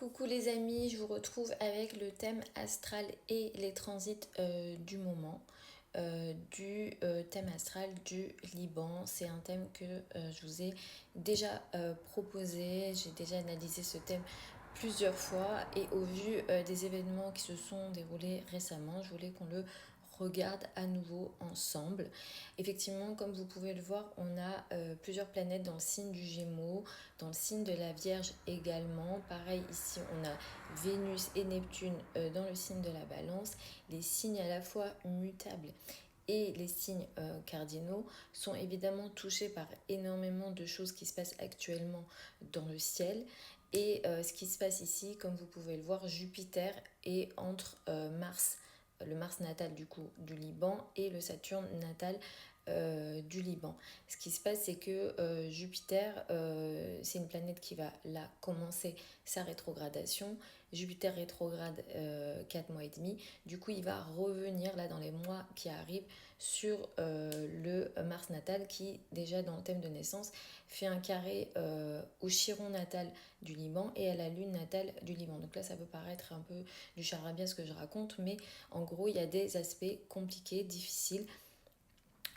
Coucou les amis, je vous retrouve avec le thème astral et les transits du moment, du thème astral du Liban. C'est un thème que je vous ai déjà proposé, j'ai déjà analysé ce thème plusieurs fois et au vu des événements qui se sont déroulés récemment, je voulais qu'on le regarde à nouveau ensemble. Effectivement, comme vous pouvez le voir, on a plusieurs planètes dans le signe du Gémeaux, dans le signe de la Vierge également. Pareil, ici, on a Vénus et Neptune dans le signe de la Balance. Les signes à la fois mutables et les signes cardinaux sont évidemment touchés par énormément de choses qui se passent actuellement dans le ciel. Et ce qui se passe ici, comme vous pouvez le voir, Jupiter est entre Mars, le Mars natal du coup du Liban, et le Saturne natal du Liban. Ce qui se passe, c'est que Jupiter, c'est une planète qui va là commencer sa rétrogradation. Jupiter rétrograde 4 mois et demi. Du coup, il va revenir là dans les mois qui arrivent sur le Mars natal qui, déjà dans le thème de naissance, fait un carré au Chiron natal du Liban et à la lune natale du Liban. Donc là, ça peut paraître un peu du charabia ce que je raconte, mais en gros, il y a des aspects compliqués, difficiles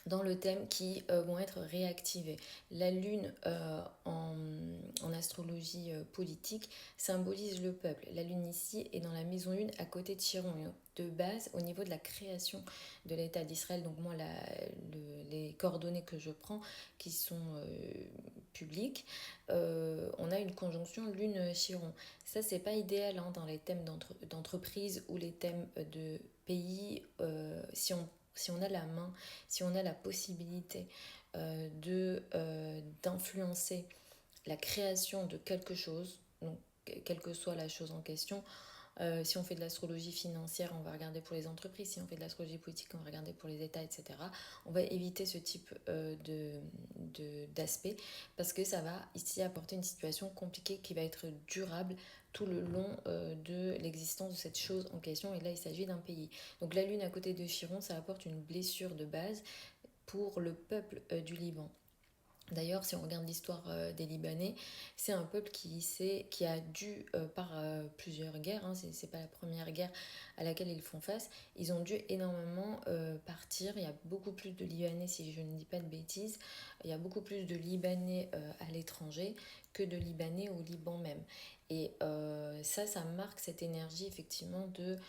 dans le thème qui vont être réactivés. La lune en astrologie politique symbolise le peuple. La lune ici est dans la maison 1 à côté de Chiron. De base, au niveau de la création de l'État d'Israël, donc moi les coordonnées que je prends qui sont publiques, on a une conjonction lune-Chiron. Ça, c'est pas idéal hein, dans les thèmes d'entreprise ou les thèmes de pays. Si on a la main, si on a la possibilité d'influencer la création de quelque chose, donc quelle que soit la chose en question, si on fait de l'astrologie financière, on va regarder pour les entreprises. Si on fait de l'astrologie politique, on va regarder pour les États, etc. On va éviter ce type d'aspect parce que ça va ici apporter une situation compliquée qui va être durable tout le long de l'existence de cette chose en question. Et là, il s'agit d'un pays. Donc la Lune à côté de Chiron, ça apporte une blessure de base pour le peuple du Liban. D'ailleurs, si on regarde l'histoire des Libanais, c'est un peuple qui a dû, par plusieurs guerres, hein, c'est pas la première guerre à laquelle ils font face, ils ont dû énormément partir. Il y a beaucoup plus de Libanais, si je ne dis pas de bêtises, il y a beaucoup plus de Libanais à l'étranger que de Libanais au Liban même. Et ça marque cette énergie effectivement de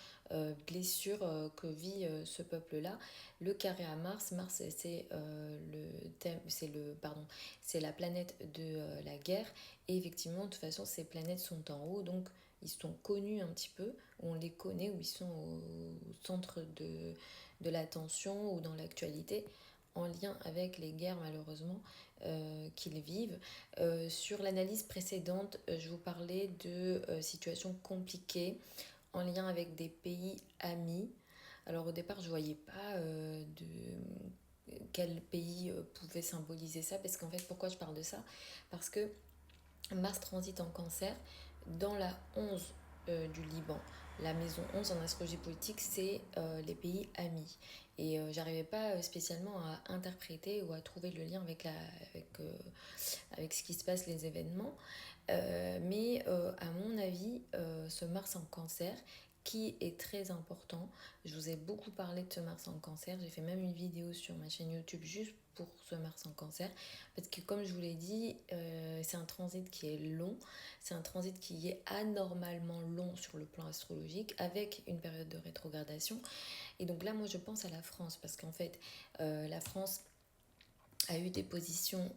blessure que vit ce peuple-là. Le carré à Mars, Mars c'est le thème, c'est la planète de la guerre et effectivement de toute façon ces planètes sont en haut donc ils sont connus un petit peu, on les connaît ou ils sont au centre de l'attention ou dans l'actualité en lien avec les guerres malheureusement qu'ils vivent. Sur l'analyse précédente, je vous parlais de situations compliquées en lien avec des pays amis. Alors au départ, je voyais pas quel pays pouvait symboliser ça, parce qu'en fait, pourquoi je parle de ça? Parce que Mars transite en cancer dans la 11 du Liban. La maison 11 en astrologie politique, c'est les pays amis. Et j'arrivais pas spécialement à interpréter ou à trouver le lien avec ce qui se passe, les événements. Mais à mon avis, ce Mars en cancer, qui est très important, je vous ai beaucoup parlé de ce Mars en cancer, j'ai fait même une vidéo sur ma chaîne YouTube juste pour ce Mars en cancer, parce que comme je vous l'ai dit, c'est un transit qui est long, c'est un transit qui est anormalement long sur le plan astrologique, avec une période de rétrogradation. Et donc là, moi, je pense à la France, parce qu'en fait, la France a eu des positions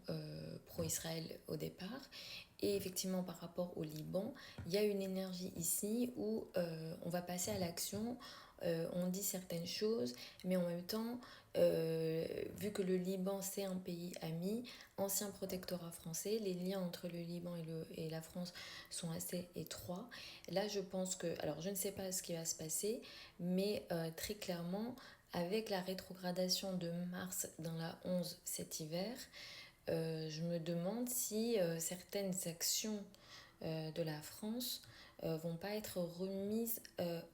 pro-Israël au départ. Et effectivement, par rapport au Liban, il y a une énergie ici où on va passer à l'action, on dit certaines choses, mais en même temps, vu que le Liban, c'est un pays ami, ancien protectorat français, les liens entre le Liban et la France sont assez étroits. Là, je pense que, alors je ne sais pas ce qui va se passer, mais très clairement, avec la rétrogradation de Mars dans la 11 cet hiver, je me demande si certaines actions de la France vont pas être remises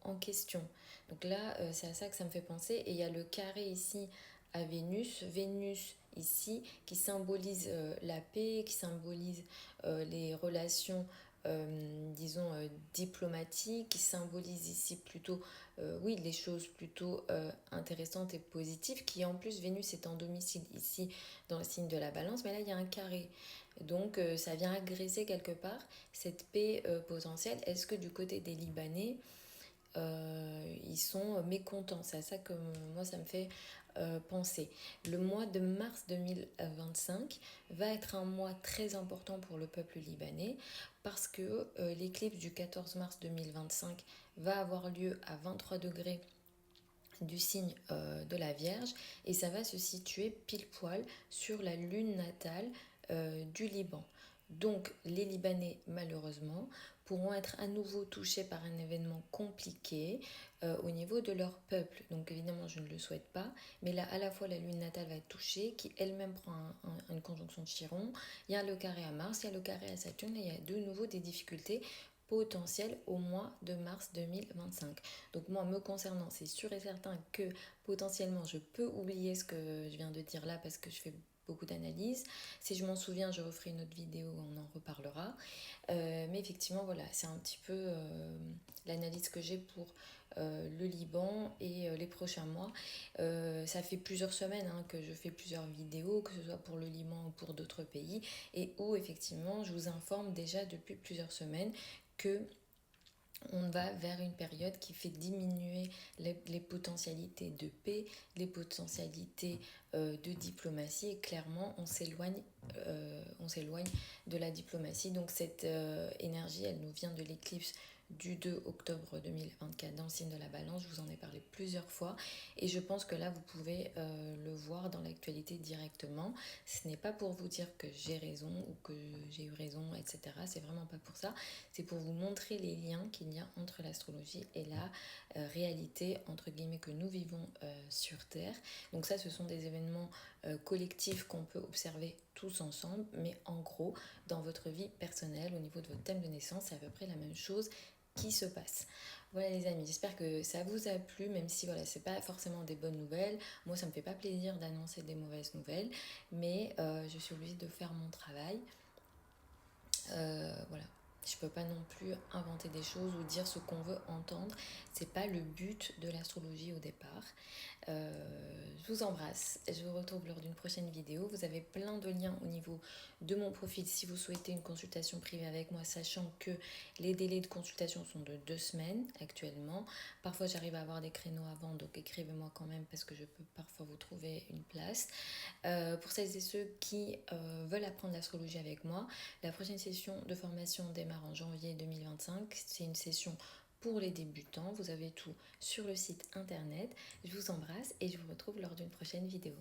en question. Donc là, c'est à ça que ça me fait penser. Et il y a le carré ici à Vénus, Vénus ici, qui symbolise la paix, qui symbolise les relations disons, diplomatique, qui symbolise ici plutôt, oui, les choses plutôt intéressantes et positives, qui en plus, Vénus est en domicile ici dans le signe de la Balance, mais là, il y a un carré. Donc, ça vient agresser quelque part cette paix potentielle. Est-ce que du côté des Libanais, ils sont mécontents? C'est à ça que moi, ça me fait penser. Le mois de mars 2025 va être un mois très important pour le peuple libanais parce que l'éclipse du 14 mars 2025 va avoir lieu à 23 degrés du signe de la Vierge et ça va se situer pile poil sur la lune natale du Liban. Donc les Libanais, malheureusement, pourront être à nouveau touchés par un événement compliqué au niveau de leur peuple. Donc évidemment, je ne le souhaite pas, mais là, à la fois, la lune natale va être touchée, qui elle-même prend une conjonction de Chiron, il y a le carré à Mars, il y a le carré à Saturne, et il y a de nouveau des difficultés potentielles au mois de mars 2025. Donc moi, me concernant, c'est sûr et certain que potentiellement, je peux oublier ce que je viens de dire là parce que je fais beaucoup d'analyses. Si je m'en souviens, je referai une autre vidéo, on en reparlera. Mais effectivement, voilà, c'est un petit peu l'analyse que j'ai pour le Liban et les prochains mois. Ça fait plusieurs semaines que je fais plusieurs vidéos, que ce soit pour le Liban ou pour d'autres pays, et où effectivement, je vous informe déjà depuis plusieurs semaines que on va vers une période qui fait diminuer les potentialités de paix, les potentialités de diplomatie et clairement on s'éloigne de la diplomatie. Donc cette énergie, elle nous vient de l'éclipse du 2 octobre 2024 dans le signe de la Balance. Je vous en ai parlé plusieurs fois et je pense que là vous pouvez le voir dans l'actualité directement. Ce n'est pas pour vous dire que j'ai raison ou que j'ai eu raison, etc. C'est vraiment pas pour ça. C'est pour vous montrer les liens qu'il y a entre l'astrologie et la réalité, entre guillemets, que nous vivons sur Terre. Donc ça, ce sont des événements collectifs qu'on peut observer tous ensemble, mais en gros, dans votre vie personnelle, au niveau de votre thème de naissance, c'est à peu près la même chose qui se passe. Voilà les amis, j'espère que ça vous a plu, même si voilà, c'est pas forcément des bonnes nouvelles. Moi, ça me fait pas plaisir d'annoncer des mauvaises nouvelles, mais je suis obligée de faire mon travail. Voilà. Je peux pas non plus inventer des choses ou dire ce qu'on veut entendre. C'est pas le but de l'astrologie au départ. Je vous embrasse. Je vous retrouve lors d'une prochaine vidéo. Vous avez plein de liens au niveau de mon profil si vous souhaitez une consultation privée avec moi, sachant que les délais de consultation sont de 2 semaines actuellement. Parfois, j'arrive à avoir des créneaux avant, donc écrivez-moi quand même parce que je peux parfois vous trouver une place. Pour celles et ceux qui veulent apprendre l'astrologie avec moi, la prochaine session de formation démarre en janvier 2025. C'est une session pour les débutants. Vous avez tout sur le site internet. Je vous embrasse et je vous retrouve lors d'une prochaine vidéo.